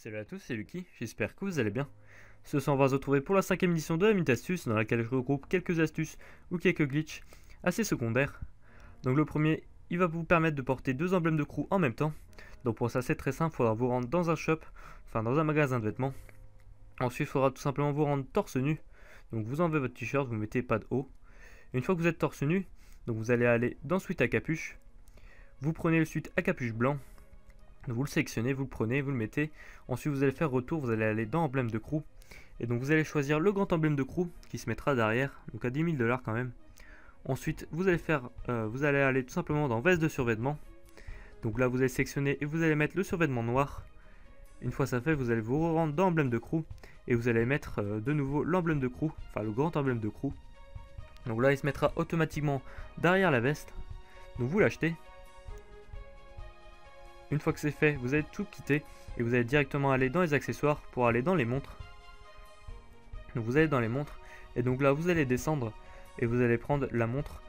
Salut à tous, c'est Lucky, j'espère que vous allez bien. Ce soir on va se retrouver pour la 5ème édition de la Minute Astuce dans laquelle je regroupe quelques astuces ou quelques glitches assez secondaires. Donc le premier, il va vous permettre de porter deux emblèmes de crew en même temps. Donc pour ça c'est très simple, il faudra vous rendre dans un shop, enfin dans un magasin de vêtements. Ensuite il faudra tout simplement vous rendre torse nu. Donc vous enlevez votre t-shirt, vous mettez pas de haut. Une fois que vous êtes torse nu, donc vous allez aller dans suite à capuche. Vous prenez le suite à capuche blanc. Vous le sélectionnez, vous le prenez, vous le mettez. Ensuite, vous allez faire retour, vous allez aller dans emblème de crew. Et donc, vous allez choisir le grand emblème de crew qui se mettra derrière, donc à 10 000 $ quand même. Ensuite, vous allez aller tout simplement dans veste de survêtement. Donc là, vous allez sélectionner et vous allez mettre le survêtement noir. Une fois ça fait, vous allez vous rendre dans emblème de crew et vous allez mettre de nouveau l'emblème de crew, enfin le grand emblème de crew. Donc là, il se mettra automatiquement derrière la veste. Donc vous l'achetez. Une fois que c'est fait, vous allez tout quitter et vous allez directement aller dans les accessoires pour aller dans les montres. Donc vous allez dans les montres et donc là vous allez descendre et vous allez prendre la montre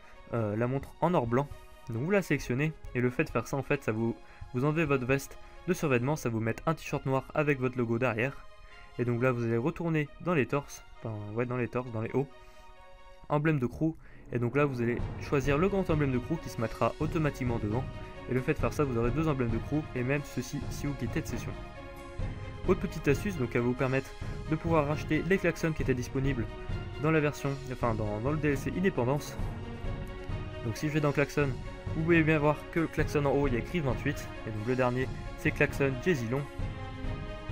en or blanc. Donc vous la sélectionnez et le fait de faire ça en fait, vous enlevez votre veste de survêtement, ça vous met un t-shirt noir avec votre logo derrière. Et donc là vous allez retourner dans les torses, dans les torses, dans les hauts, emblème de crew. Et donc là vous allez choisir le grand emblème de crew qui se mettra automatiquement devant. Et le fait de faire ça, vous aurez deux emblèmes de crew et même ceci si vous quittez de session. Autre petite astuce, donc elle va vous permettre de pouvoir racheter les klaxons qui étaient disponibles dans la version, dans le DLC Indépendance. Donc si je vais dans klaxon, vous pouvez bien voir que le klaxon en haut il y a écrit 28 et donc le dernier c'est klaxon Jezilon.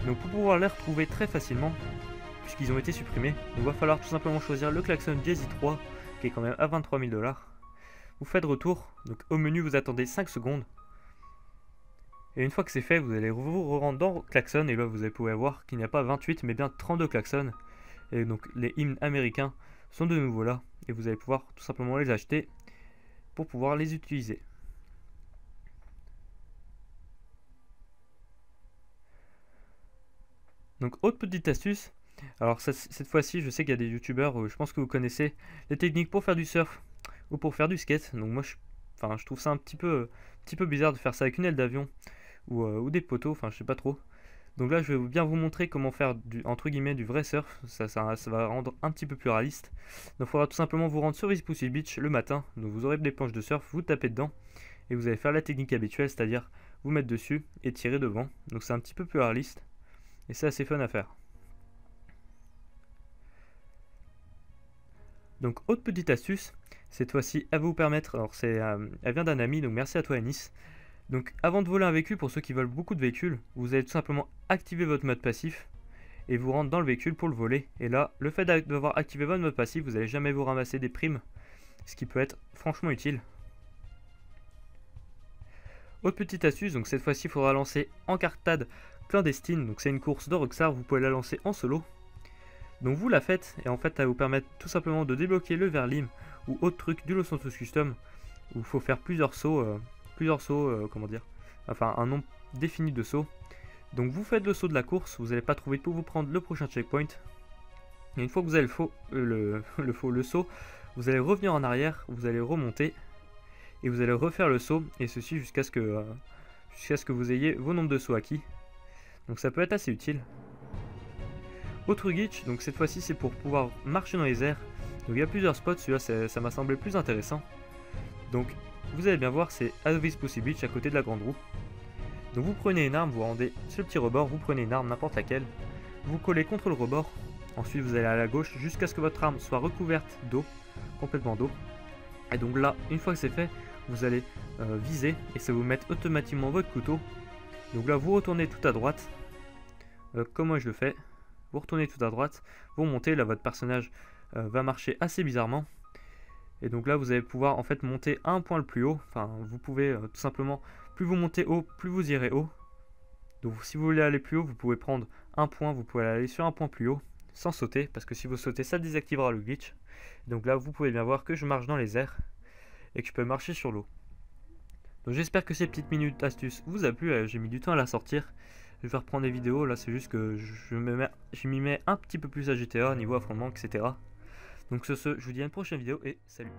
Donc pour pouvoir les retrouver très facilement, puisqu'ils ont été supprimés, il va falloir tout simplement choisir le klaxon Jezi 3 qui est quand même à 23 000 $. Vous faites retour, donc au menu vous attendez 5 secondes. Et une fois que c'est fait, vous allez vous rendre dans klaxon et là vous pouvez voir qu'il n'y a pas 28 mais bien 32 klaxons. Et donc les hymnes américains sont de nouveau là et vous allez pouvoir tout simplement les acheter pour pouvoir les utiliser. Donc autre petite astuce, alors cette fois-ci je sais qu'il y a des youtubeurs, je pense que vous connaissez les techniques pour faire du surf ou pour faire du skate. Donc moi je trouve ça un petit peu bizarre de faire ça avec une aile d'avion ou des poteaux, je sais pas trop. Donc là je vais bien vous montrer comment faire entre guillemets du vrai surf, ça va rendre un petit peu plus réaliste. Donc il faudra tout simplement vous rendre sur Vispussy Beach le matin, donc vous aurez des planches de surf, vous tapez dedans et vous allez faire la technique habituelle, c'est-à-dire vous mettre dessus et tirer devant. Donc c'est un petit peu plus réaliste et c'est assez fun à faire. Donc autre petite astuce, cette fois-ci elle va vous permettre, alors elle vient d'un ami, donc merci à toi Anis. Donc avant de voler un véhicule, pour ceux qui volent beaucoup de véhicules, vous allez tout simplement activer votre mode passif et vous rendre dans le véhicule pour le voler. Et là, le fait d'avoir activé votre mode passif, vous n'allez jamais vous ramasser des primes, ce qui peut être franchement utile. Autre petite astuce, donc cette fois-ci il faudra lancer Encartade clandestine, donc c'est une course de Rockstar, vous pouvez la lancer en solo. Donc vous la faites et en fait ça va vous permettre tout simplement de débloquer le Verlim ou autre truc du Los Santos Custom où il faut faire plusieurs sauts, un nombre défini de sauts. Donc vous faites le saut de la course, vous n'allez pas trop vite pour vous prendre le prochain checkpoint. Et une fois que vous avez le saut, vous allez revenir en arrière, vous allez remonter et vous allez refaire le saut et ceci jusqu'à ce que vous ayez vos nombres de sauts acquis. Donc ça peut être assez utile. Autre glitch, donc cette fois-ci c'est pour pouvoir marcher dans les airs. Donc il y a plusieurs spots, celui-là ça m'a semblé plus intéressant. Donc vous allez bien voir, c'est à Vispussy Beach à côté de la grande roue. Donc vous prenez une arme, vous rendez sur le petit rebord, vous prenez une arme n'importe laquelle, vous collez contre le rebord, ensuite vous allez à la gauche jusqu'à ce que votre arme soit recouverte d'eau, complètement d'eau. Et donc là, une fois que c'est fait, vous allez viser et ça vous met automatiquement votre couteau. Donc là vous retournez tout à droite, comme moi je le fais. Vous retournez tout à droite, vous montez, là votre personnage va marcher assez bizarrement. Et donc là vous allez pouvoir en fait monter à un point le plus haut. Enfin vous pouvez tout simplement, plus vous montez haut, plus vous irez haut. Donc si vous voulez aller plus haut, vous pouvez prendre un point, vous pouvez aller sur un point plus haut, sans sauter, parce que si vous sautez ça désactivera le glitch. Donc là vous pouvez bien voir que je marche dans les airs et que je peux marcher sur l'eau. Donc j'espère que ces petites minutes astuces vous a plu, j'ai mis du temps à la sortir. Je vais reprendre des vidéos, là c'est juste que je m'y mets un petit peu plus à GTA, niveau affrontement, etc. Donc sur ce, je vous dis à une prochaine vidéo et salut.